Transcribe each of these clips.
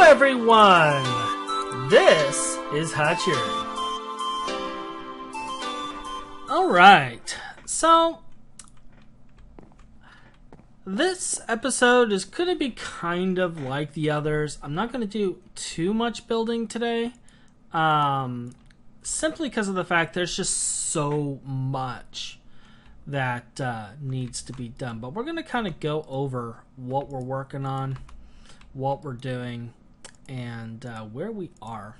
everyone! This is Hachuurui. Alright, so this episode is going to be kind of like the others. I'm not going to do too much building today, simply because of the fact there's just so much that needs to be done. But we're going to kind of go over what we're working on, what we're doing, and where we are.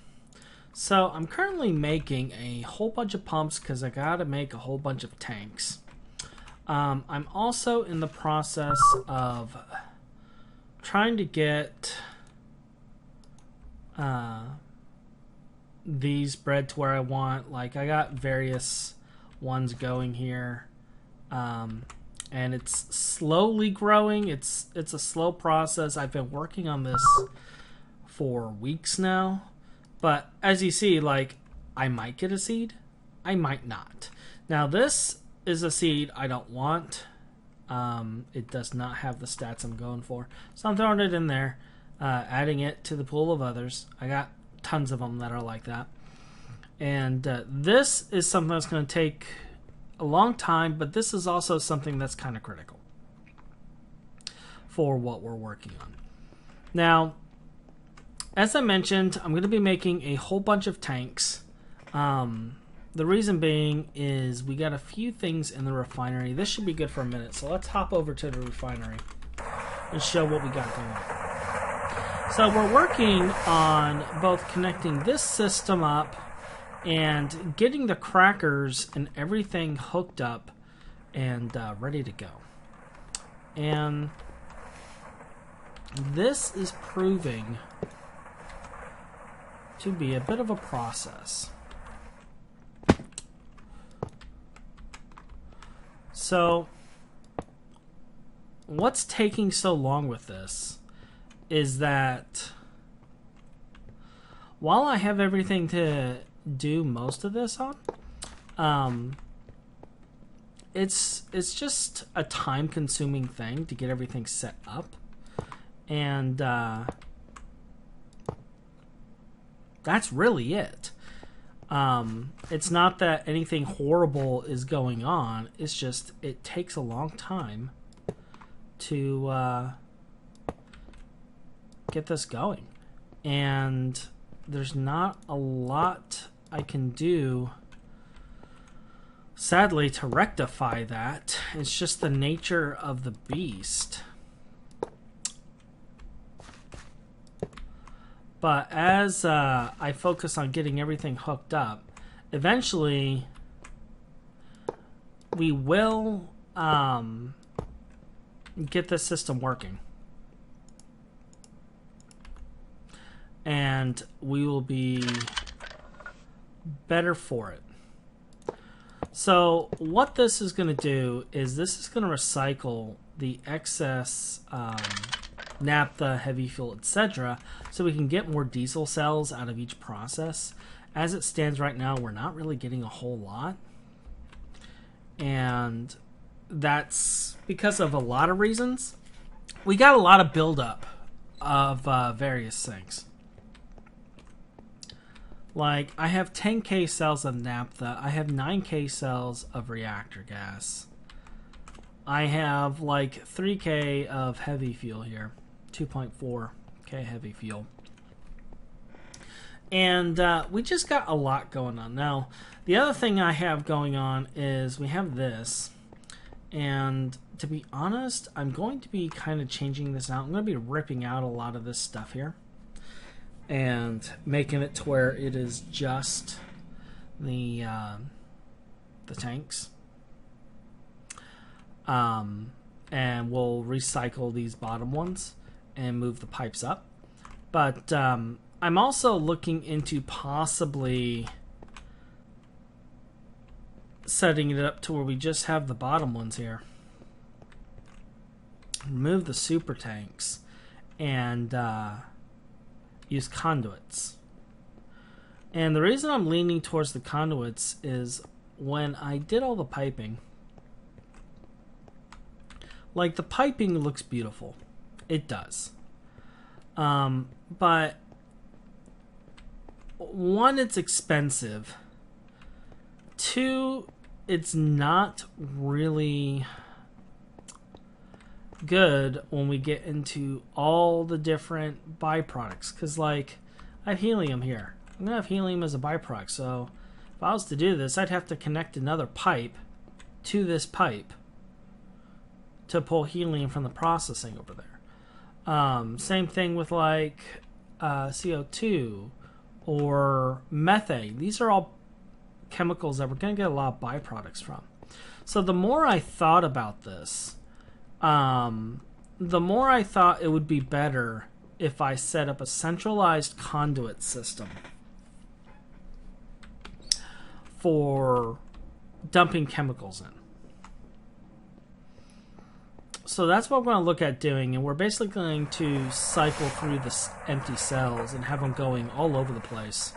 So I'm currently making a whole bunch of pumps because I got to make a whole bunch of tanks. I'm also in the process of trying to get these bred to where I want. Like, I got various ones going here, and it's slowly growing. It's a slow process. I've been working on this for weeks now, but as you see, like, I might get a seed, I might not. Now this is a seed I don't want. It does not have the stats I'm going for, so I'm throwing it in there, adding it to the pool of others. I got tons of them that are like that, and this is something that's going to take a long time, but this is also something that's kind of critical for what we're working on. Now, as I mentioned, I'm going to be making a whole bunch of tanks. The reason being is we got a few things in the refinery. This should be good for a minute, so let's hop over to the refinery and show what we got going on. So we're working on both connecting this system up and getting the crackers and everything hooked up and ready to go. And this is proving to be a bit of a process. So what's taking so long with this is that while I have everything to do most of this on, it's just a time-consuming thing to get everything set up, and that's really it. It's not that anything horrible is going on. It's just it takes a long time to get this going, and there's not a lot I can do, sadly, to rectify that. It's just the nature of the beast. But as I focus on getting everything hooked up, eventually we will get the system working. And we will be better for it. So what this is going to do is this is going to recycle the excess naphtha, heavy fuel, etc., so we can get more diesel cells out of each process. As it stands right now, we're not really getting a whole lot, and that's because of a lot of reasons. We got a lot of buildup of various things. Like, I have 10k cells of naphtha, I have 9k cells of reactor gas, I have like 3k of heavy fuel here, 2.4k heavy fuel. And we just got a lot going on. Now, the other thing I have going on is we have this. And to be honest, I'm going to be kind of changing this out. I'm going to be ripping out a lot of this stuff here and making it to where it is just the tanks. And we'll recycle these bottom ones and move the pipes up. But I'm also looking into possibly setting it up to where we just have the bottom ones here. Remove the super tanks and use conduits. And the reason I'm leaning towards the conduits is when I did all the piping, like, the piping looks beautiful. It does. but one, it's expensive. Two, it's not really good when we get into all the different byproducts. Because, like, I have helium here. I'm going to have helium as a byproduct. So if I was to do this, I'd have to connect another pipe to this pipe to pull helium from the processing over there. Same thing with, like, CO2 or methane. These are all chemicals that we're going to get a lot of byproducts from. So the more I thought about this, the more I thought it would be better if I set up a centralized conduit system for dumping chemicals in. So that's what we're going to look at doing, and we're basically going to cycle through the empty cells and have them going all over the place.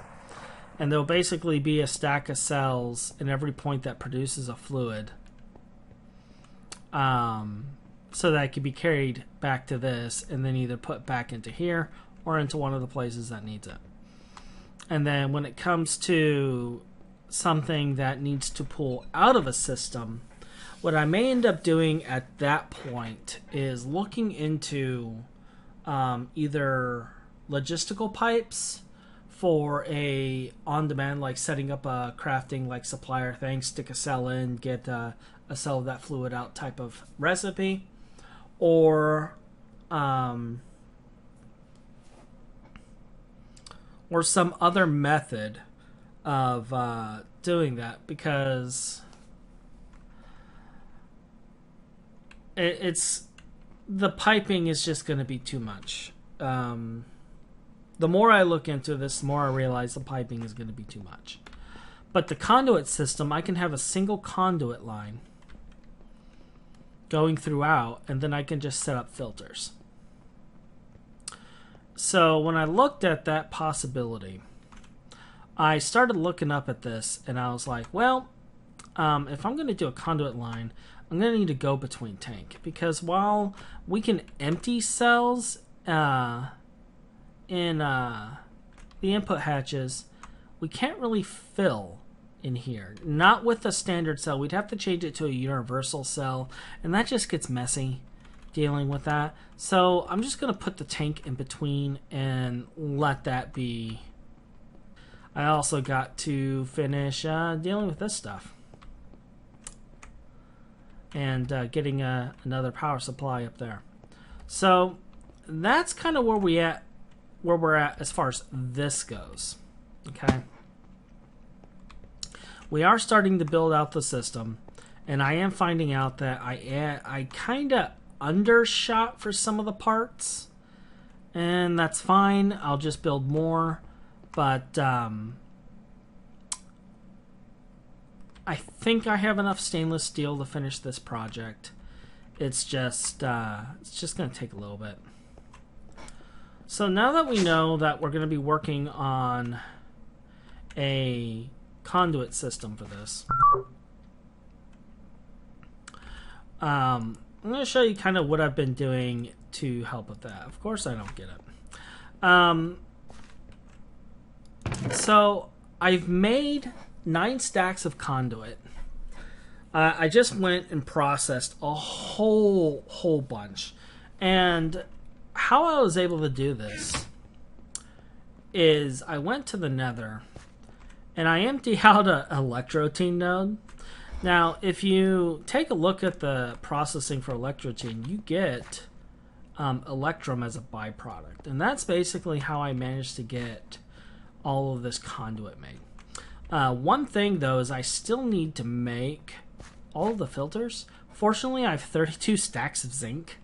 And there'll basically be a stack of cells in every point that produces a fluid, so that it can be carried back to this and then either put back into here or into one of the places that needs it. And then when it comes to something that needs to pull out of a system, what I may end up doing at that point is looking into either logistical pipes for a on-demand, like setting up a crafting like supplier thing, stick a cell in, get a cell of that fluid out type of recipe, or some other method of doing that, because it's the piping is just going to be too much. The more I look into this, the more I realize the piping is going to be too much. But the conduit system, I can have a single conduit line going throughout, and then I can just set up filters. So when I looked at that possibility, I started looking up at this, and I was like, well, if I'm going to do a conduit line, I'm going to need a go-between tank, because while we can empty cells in the input hatches, we can't really fill in here. Not with a standard cell. We'd have to change it to a universal cell, and that just gets messy dealing with that. So I'm just going to put the tank in between and let that be. I also got to finish dealing with this stuff and getting another power supply up there. So that's kind of where we're at as far as this goes. Okay. We are starting to build out the system, and I am finding out that I kind of undershot for some of the parts, and that's fine. I'll just build more, but I think I have enough stainless steel to finish this project. It's just going to take a little bit. So now that we know that we're going to be working on a conduit system for this, I'm going to show you kind of what I've been doing to help with that. Of course I don't get it. So I've made 9 stacks of conduit. I just went and processed a whole bunch, and how I was able to do this is I went to the Nether and I emptied out a electrotine node. Now, if you take a look at the processing for electrotine, you get electrum as a byproduct, and that's basically how I managed to get all of this conduit made. One thing though is I still need to make all of the filters. Fortunately, I have 32 stacks of zinc,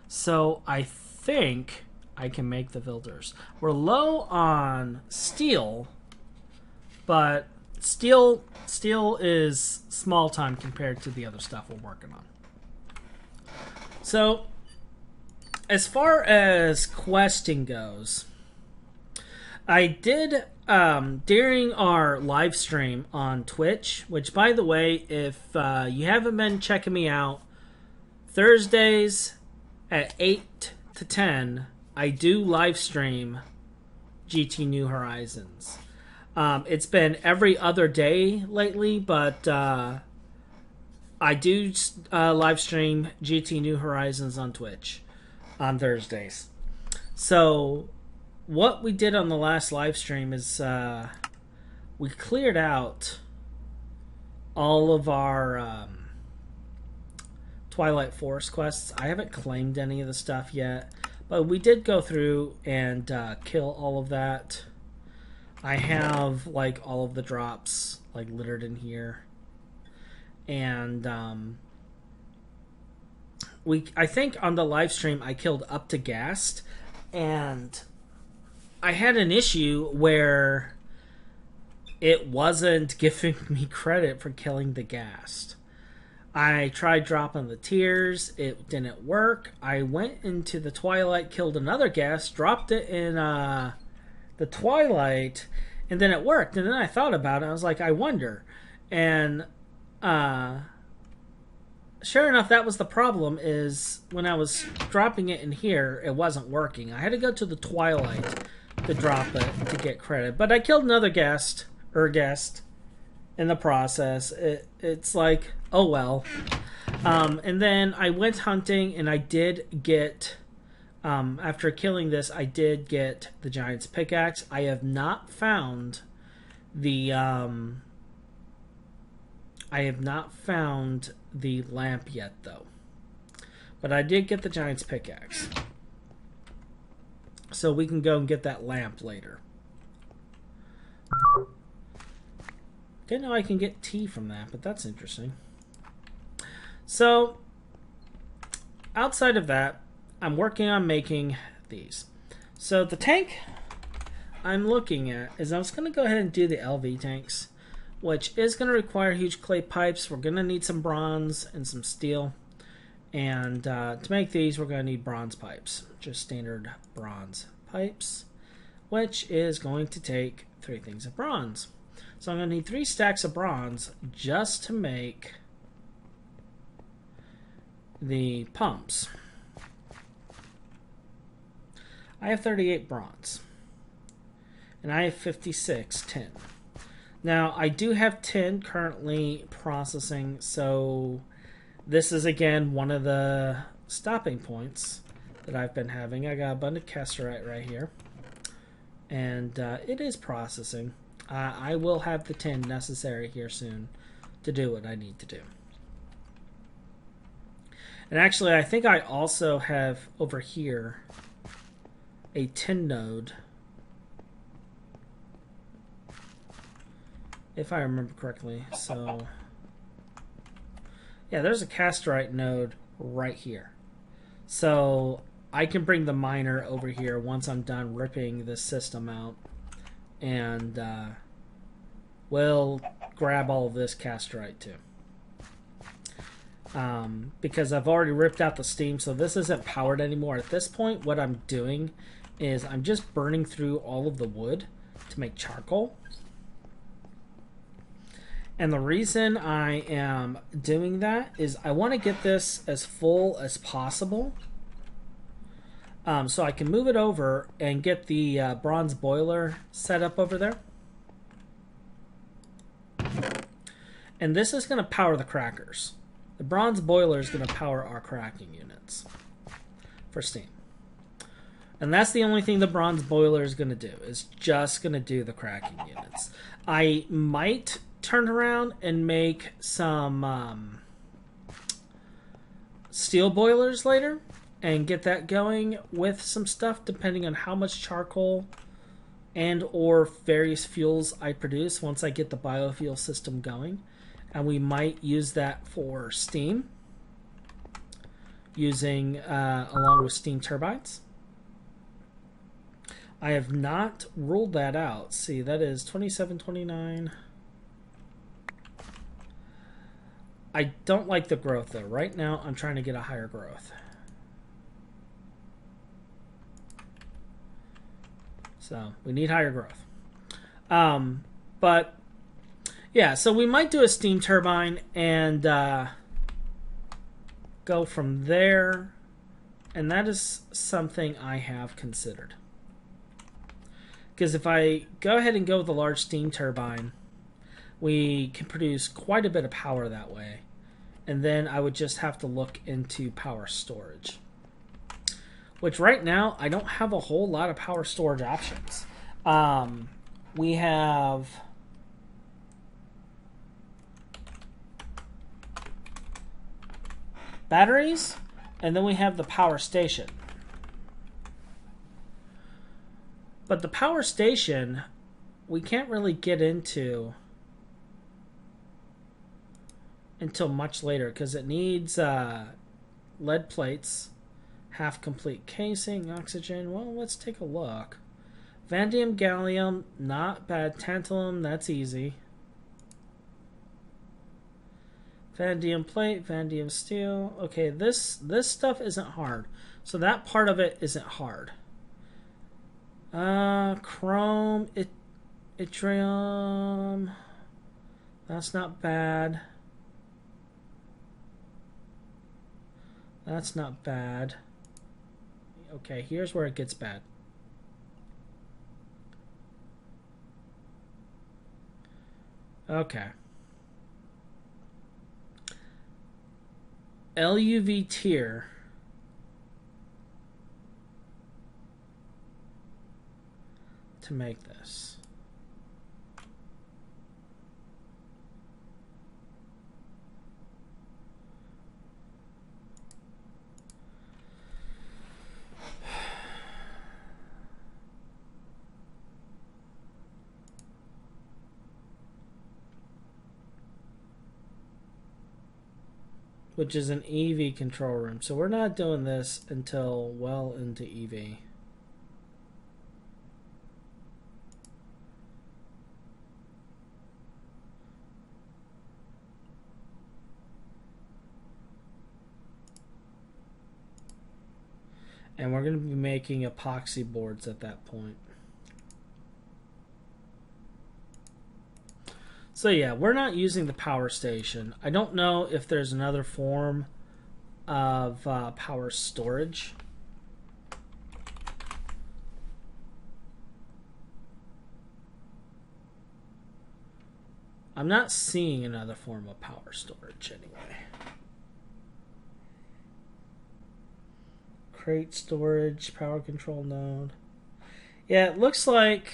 so I think I can make the filters. We're low on steel, but steel is small time compared to the other stuff we're working on. So as far as questing goes, I did during our live stream on Twitch, which, by the way, if you haven't been checking me out, Thursdays at 8 to 10, I do live stream GT New Horizons. It's been every other day lately, but I do live stream GT New Horizons on Twitch on Thursdays. So what we did on the last live stream is we cleared out all of our Twilight Forest quests. I haven't claimed any of the stuff yet, but we did go through and kill all of that. I have like all of the drops like littered in here, and I think on the live stream I killed up to Gast, and I had an issue where it wasn't giving me credit for killing the Gast. I tried dropping the tears. It didn't work. I went into the Twilight, killed another Gast, dropped it in the Twilight, and then it worked. And then I thought about it. I was like, I wonder. And sure enough, that was the problem, is when I was dropping it in here, it wasn't working. I had to go to the Twilight to drop it to get credit. But I killed another guest in the process. It's like, oh well. And then I went hunting, and I did get, after killing this, I did get the Giant's Pickaxe. I have not found the lamp yet, though. But I did get the Giant's Pickaxe. So we can go and get that lamp later. Didn't know I can get tea from that, but that's interesting. So, outside of that, I'm working on making these. So the tank I'm looking at is I was going to go ahead and do the LV tanks, which is going to require huge clay pipes. We're going to need some bronze and some steel. And to make these, we're going to need bronze pipes, just standard bronze pipes, which is going to take 3 things of bronze. So I'm going to need 3 stacks of bronze just to make the pumps. I have 38 bronze, and I have 56 tin. Now, I do have tin currently processing, so this is, again, one of the stopping points that I've been having. I got abundant casterite right here, and it is processing. I will have the tin necessary here soon to do what I need to do. And actually, I think I also have over here a tin node, if I remember correctly. So yeah, there's a casterite node right here. So I can bring the miner over here once I'm done ripping this system out, and we'll grab all of this casterite too. Because I've already ripped out the steam, so this isn't powered anymore. At this point, what I'm doing is I'm just burning through all of the wood to make charcoal. And the reason I am doing that is I want to get this as full as possible, so I can move it over and get the bronze boiler set up over there. And this is going to power the crackers. The bronze boiler is going to power our cracking units for steam. And that's the only thing the bronze boiler is going to do, is just going to do the cracking units. I might turn around and make some steel boilers later and get that going with some stuff, depending on how much charcoal and or various fuels I produce once I get the biofuel system going. And we might use that for steam, using along with steam turbines. I have not ruled that out. See, that is 27, 29. I don't like the growth though. Right now, I'm trying to get a higher growth. So we need higher growth. But yeah, so we might do a steam turbine and go from there. And that is something I have considered. Because if I go ahead and go with a large steam turbine, we can produce quite a bit of power that way. And then I would just have to look into power storage. Which right now, I don't have a whole lot of power storage options. We have batteries, and then we have the power station. But the power station, we can't really get into until much later because it needs lead plates, half complete casing, oxygen. Well, let's take a look. Vanadium, gallium, not bad. Tantalum, that's easy. Vanadium plate, vanadium steel. Okay, this stuff isn't hard. So that part of it isn't hard. Chrome, yttrium. That's not bad. That's not bad. Okay, here's where it gets bad. Okay. LUV tier. To make this. Which is an EV control room. So we're not doing this until well into EV. And we're going to be making epoxy boards at that point. So yeah, we're not using the power station. I don't know if there's another form of power storage. I'm not seeing another form of power storage anyway. Crate storage, power control node. Yeah, it looks like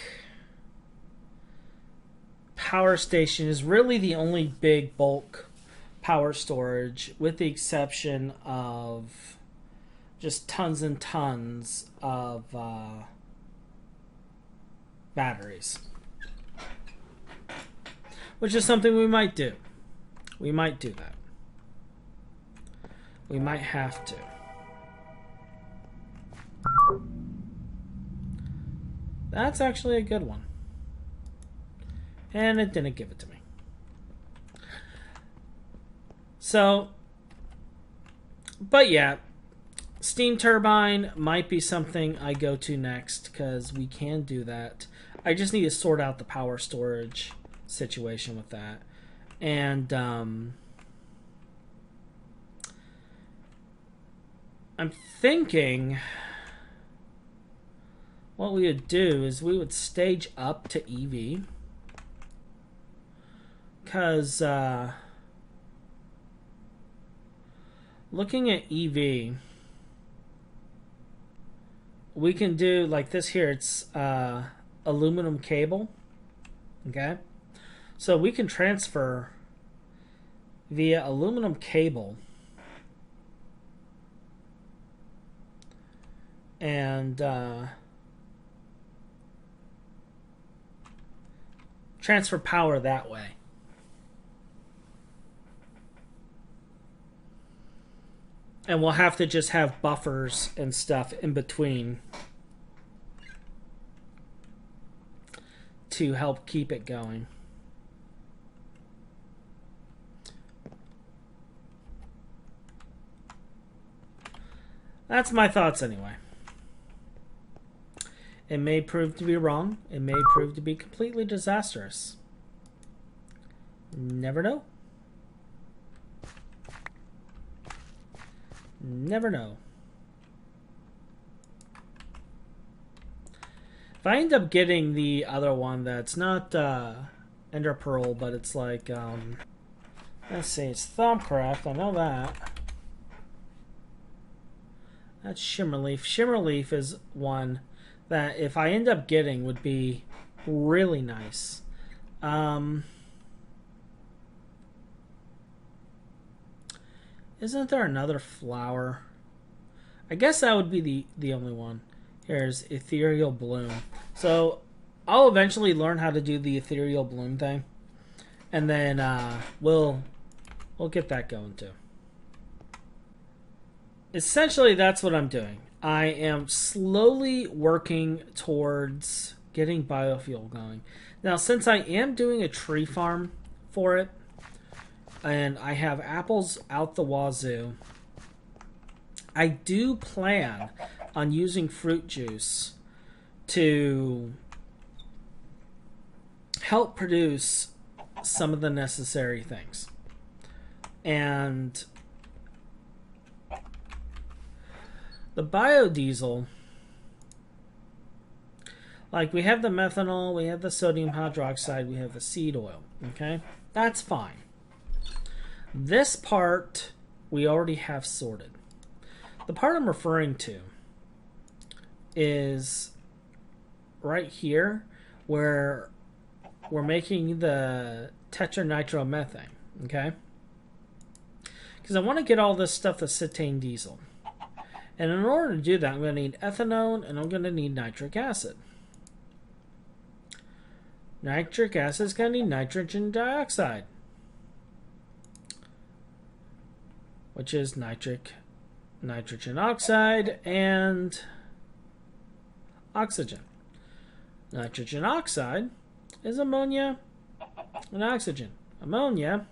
power station is really the only big bulk power storage, with the exception of just tons and tons of batteries. Which is something we might do. We might do that. We might have to. That's actually a good one. And it didn't give it to me. So, but yeah, steam turbine might be something I go to next because we can do that. I just need to sort out the power storage situation with that. And I'm thinking what we would do is we would stage up to EV. Because looking at EV, we can do like this here. It's aluminum cable. Okay, so we can transfer via aluminum cable and transfer power that way. And we'll have to just have buffers and stuff in between to help keep it going. That's my thoughts anyway. It may prove to be wrong. It may prove to be completely disastrous. Never know. Never know. If I end up getting the other one that's not Ender Pearl, but it's like, let's see, it's Thumbcraft, I know that. That's Shimmerleaf. Shimmerleaf is one that if I end up getting would be really nice. Isn't there another flower? I guess that would be the only one. Here's Ethereal Bloom. So I'll eventually learn how to do the Ethereal Bloom thing. And then we'll get that going too. Essentially, that's what I'm doing. I am slowly working towards getting biofuel going. Now, since I am doing a tree farm for it, and I have apples out the wazoo, I do plan on using fruit juice to help produce some of the necessary things. And the biodiesel, like we have the methanol, we have the sodium hydroxide, we have the seed oil, okay? That's fine. This part we already have sorted. The part I'm referring to is right here where we're making the tetranitromethane, okay? Because I want to get all this stuff to cetane diesel. And in order to do that, I'm going to need ethanol and I'm going to need nitric acid. Nitric acid is going to need nitrogen dioxide, which is nitrogen oxide and oxygen. Nitrogen oxide is ammonia and oxygen. Ammonia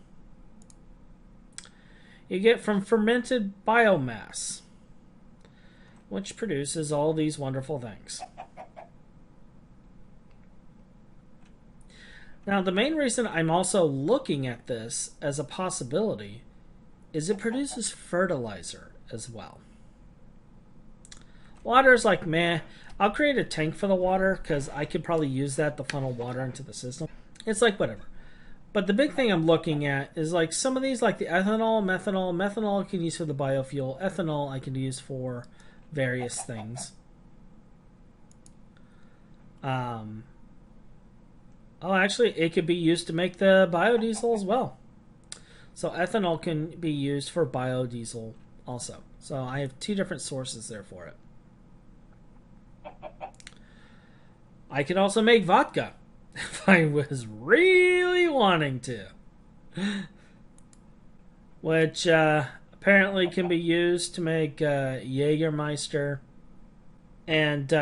you get from fermented biomass, which produces all these wonderful things. Now, the main reason I'm also looking at this as a possibility is it produces fertilizer as well. Water is like, meh. I'll create a tank for the water because I could probably use that to funnel water into the system. It's like, whatever. But the big thing I'm looking at is like some of these, like the ethanol, methanol. Methanol I can use for the biofuel. Ethanol I can use for various things. Oh, actually, it could be used to make the biodiesel as well. So ethanol can be used for biodiesel also. So I have two different sources there for it. I could also make vodka if I was really wanting to. Which apparently can be used to make Jägermeister. And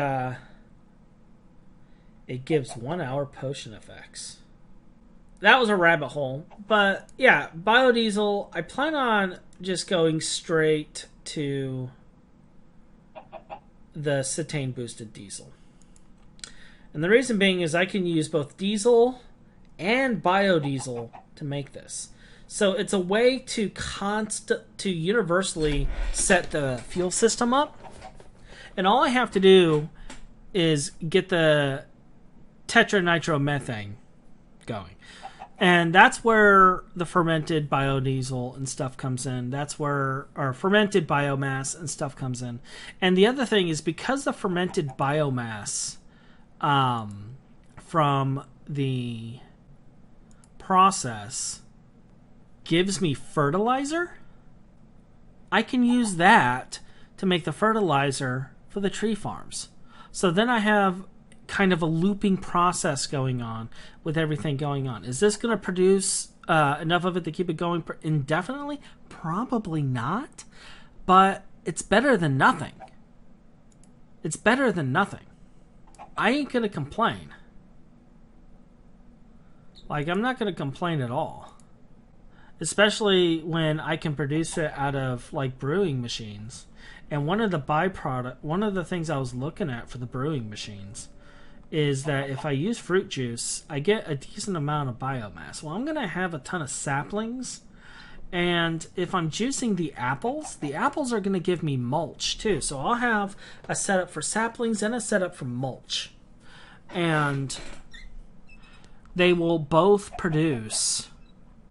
it gives 1 hour potion effects. That was a rabbit hole. But yeah, biodiesel, I plan on just going straight to the cetane boosted diesel. And the reason being is I can use both diesel and biodiesel to make this. So it's a way to universally set the fuel system up. And all I have to do is get the tetranitromethane going. And that's where the fermented biodiesel and stuff comes in. That's where our fermented biomass and stuff comes in. And the other thing is because the fermented biomass from the process gives me fertilizer, I can use that to make the fertilizer for the tree farms. So then I have kind of a looping process going on with everything going on. Is this going to produce enough of it to keep it going indefinitely? Probably not, but it's better than nothing. It's better than nothing. I ain't going to complain. Like, I'm not going to complain at all. Especially when I can produce it out of, like, brewing machines. And one of the things I was looking at for the brewing machines is that if I use fruit juice, I get a decent amount of biomass. Well, I'm going to have a ton of saplings. And if I'm juicing the apples are going to give me mulch too. So I'll have a setup for saplings and a setup for mulch. and they will both produce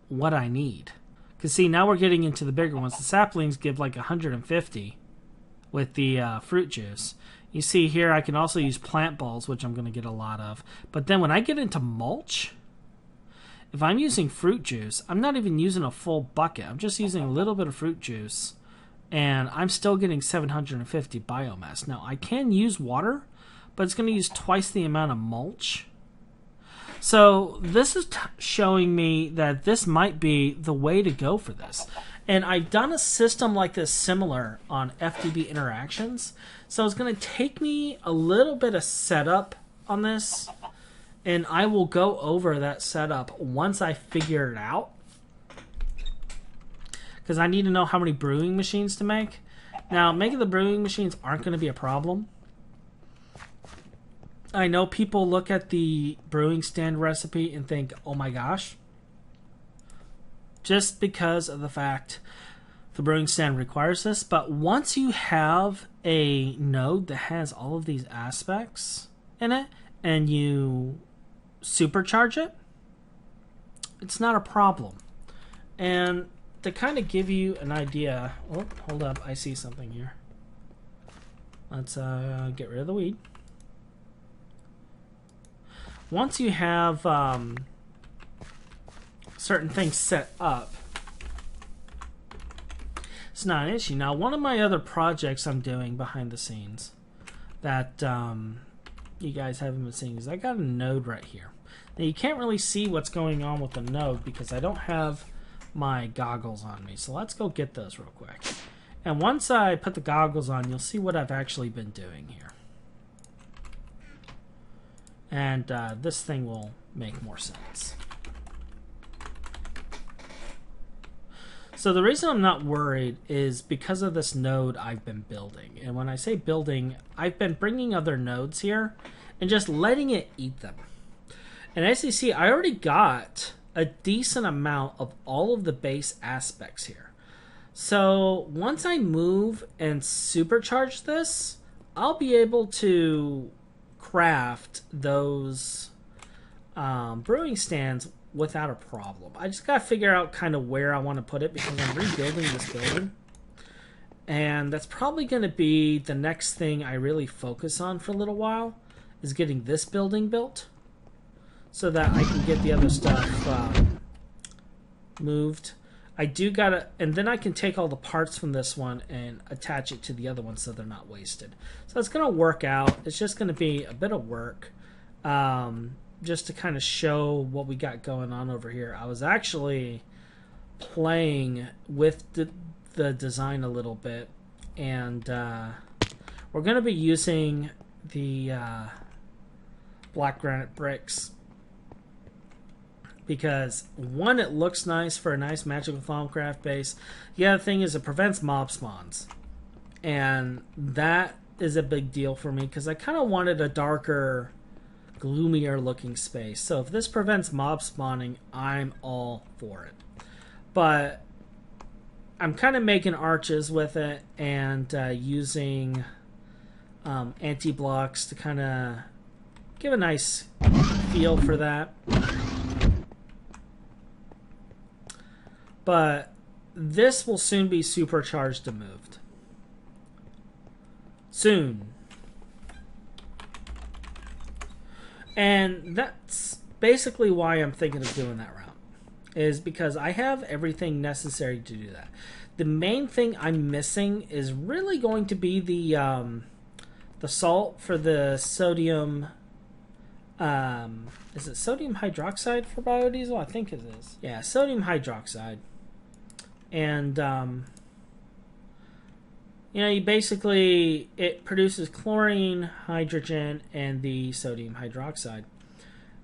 what I need. Because see, now we're getting into the bigger ones. The saplings give like 150 with the fruit juice. You see here I can also use plant balls, which I'm going to get a lot of. But then when I get into mulch, if I'm using fruit juice, I'm not even using a full bucket. I'm just using a little bit of fruit juice, and I'm still getting 750 biomass. Now, I can use water, but it's going to use twice the amount of mulch. So this is showing me that this might be the way to go for this. And I've done a system like this similar on FTB interactions. So it's going to take me a little bit of setup on this, and I will go over that setup once I figure it out. Because I need to know how many brewing machines to make. Now, making the brewing machines aren't going to be a problem. I know people look at the brewing stand recipe and think, oh my gosh. Just because of the fact the brewing stand requires this. But once you have a node that has all of these aspects in it and you supercharge it, it's not a problem. And to kind of give you an idea, oh, hold up, I see something here. Let's get rid of the weed. Once you have certain things set up, it's not an issue. Now, one of my other projects I'm doing behind the scenes that you guys haven't been seeing is I got a node right here. Now, you can't really see what's going on with the node because I don't have my goggles on me. So let's go get those real quick. And once I put the goggles on, you'll see what I've actually been doing here. And this thing will make more sense. So the reason I'm not worried is because of this node I've been building. And when I say building, I've been bringing other nodes here and just letting it eat them. And as you see, I already got a decent amount of all of the base aspects here. So once I move and supercharge this, I'll be able to craft those brewing stands without a problem. I just gotta figure out kind of where I want to put it because I'm rebuilding this building, and that's probably going to be the next thing I really focus on for a little while, is getting this building built so that I can get the other stuff moved. I do gotta, and then I can take all the parts from this one and attach it to the other one so they're not wasted. So it's gonna work out. It's just gonna be a bit of work, just to kind of show what we got going on over here. I was actually playing with the design a little bit, and we're gonna be using the black granite bricks. Because, one, it looks nice for a nice magical Thaumcraft base. The other thing is it prevents mob spawns. And that is a big deal for me because I kind of wanted a darker, gloomier looking space. So if this prevents mob spawning, I'm all for it. But I'm kind of making arches with it and using anti-blocks to kind of give a nice feel for that. But this will soon be supercharged and moved. Soon. And that's basically why I'm thinking of doing that route. Is because I have everything necessary to do that. The main thing I'm missing is really going to be the salt for the sodium. Is it sodium hydroxide for biodiesel? I think it is. Yeah, sodium hydroxide. And, you know, you basically, it produces chlorine, hydrogen, and the sodium hydroxide.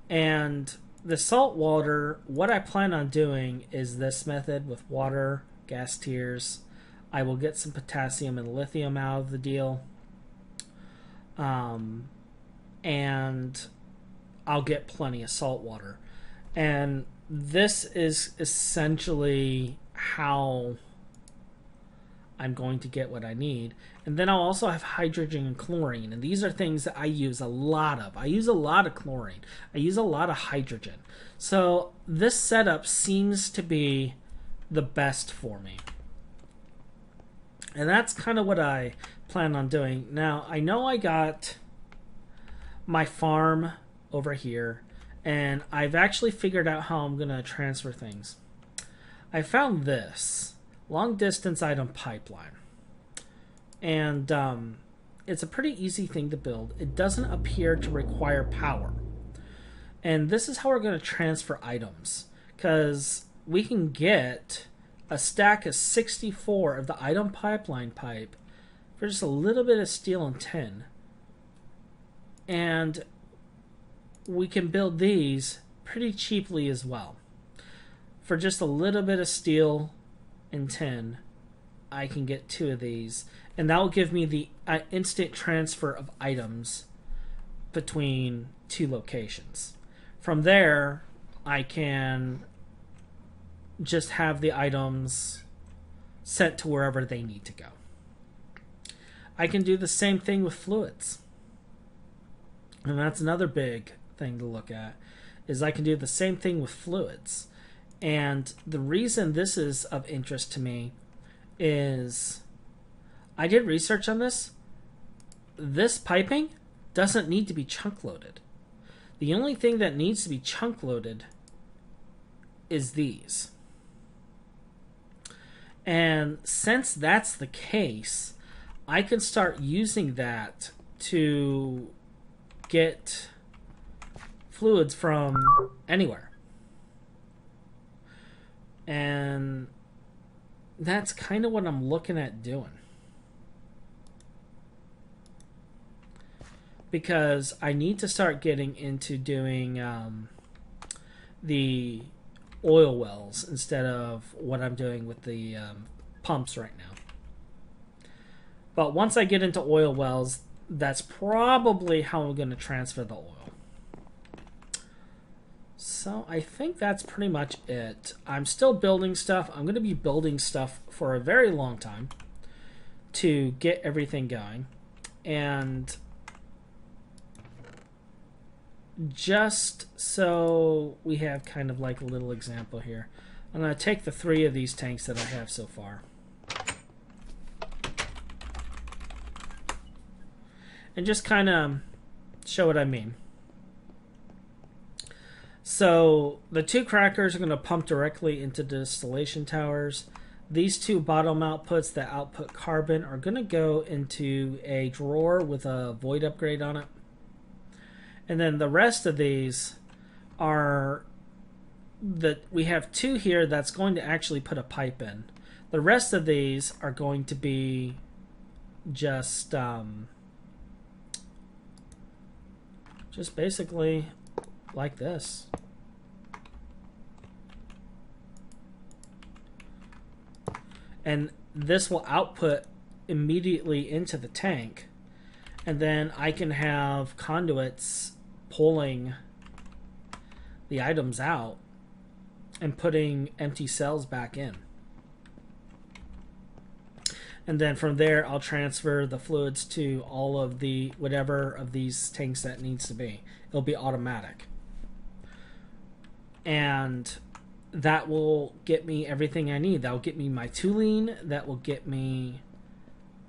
And the salt water, what I plan on doing is this method with water, gas tiers. I will get some potassium and lithium out of the deal. And I'll get plenty of salt water. And this is essentially how I'm going to get what I need. And then I'll also have hydrogen and chlorine. And these are things that I use a lot of. I use a lot of chlorine. I use a lot of hydrogen. So this setup seems to be the best for me. And that's kind of what I plan on doing. Now, I know I got my farm over here. And I've actually figured out how I'm going to transfer things. I found this. Long distance item pipeline, and it's a pretty easy thing to build. It doesn't appear to require power, and this is how we're going to transfer items, because we can get a stack of 64 of the item pipeline pipe for just a little bit of steel and tin, and we can build these pretty cheaply as well. For just a little bit of steel and tin, I can get 2 of these, and that will give me the instant transfer of items between 2 locations. From there, I can just have the items sent to wherever they need to go. I can do the same thing with fluids, and that's another big thing to look at, is I can do the same thing with fluids. And the reason this is of interest to me is I did research on this. This piping doesn't need to be chunk loaded. The only thing that needs to be chunk loaded is these. And since that's the case, I can start using that to get fluids from anywhere. And that's kind of what I'm looking at doing. Because I need to start getting into doing the oil wells instead of what I'm doing with the pumps right now. But once I get into oil wells, that's probably how I'm going to transfer the oil. So I think that's pretty much it. I'm still building stuff. I'm going to be building stuff for a very long time to get everything going. And just so we have kind of like a little example here, I'm going to take the 3 of these tanks that I have so far and just kind of show what I mean. So the 2 crackers are going to pump directly into distillation towers. These 2 bottom outputs that output carbon are going to go into a drawer with a void upgrade on it. And then the rest of these are that we have 2 here that's going to actually put a pipe in. The rest of these are going to be just basically like this. And this will output immediately into the tank, and then I can have conduits pulling the items out and putting empty cells back in. And then from there I'll transfer the fluids to all of the whatever of these tanks that needs to be. It'll be automatic. And that will get me everything I need. That will get me my toluene. That will get me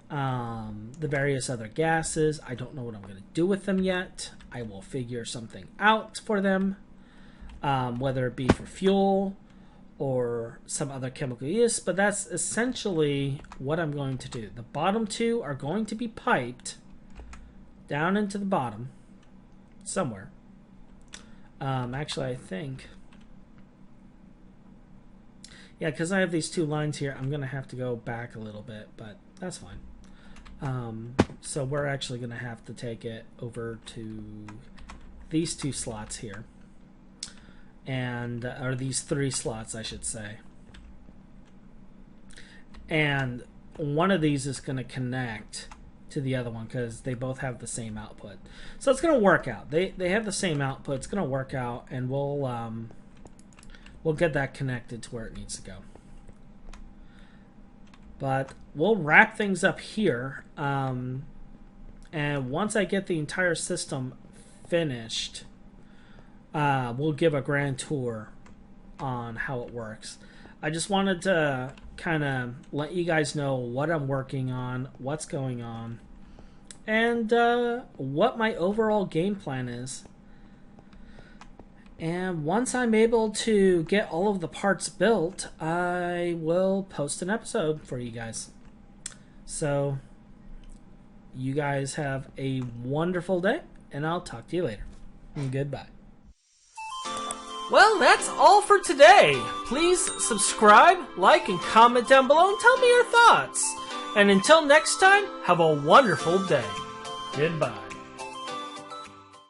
the various other gases. I don't know what I'm going to do with them yet. I will figure something out for them, whether it be for fuel or some other chemical use, but that's essentially what I'm going to do. The bottom 2 are going to be piped down into the bottom somewhere. Actually, I think... Yeah, because I have these 2 lines here, I'm going to have to go back a little bit, but that's fine. So we're actually going to have to take it over to these 2 slots here. And or these 3 slots, I should say. And one of these is going to connect to the other one because they both have the same output. So it's going to work out. They have the same output. It's going to work out, and we'll get that connected to where it needs to go. But we'll wrap things up here. And once I get the entire system finished, we'll give a grand tour on how it works. I just wanted to kind of let you guys know what I'm working on, what's going on, and what my overall game plan is. And once I'm able to get all of the parts built, I will post an episode for you guys. So, you guys have a wonderful day, and I'll talk to you later. Goodbye. Well, that's all for today. Please subscribe, like, and comment down below and tell me your thoughts. And until next time, have a wonderful day. Goodbye.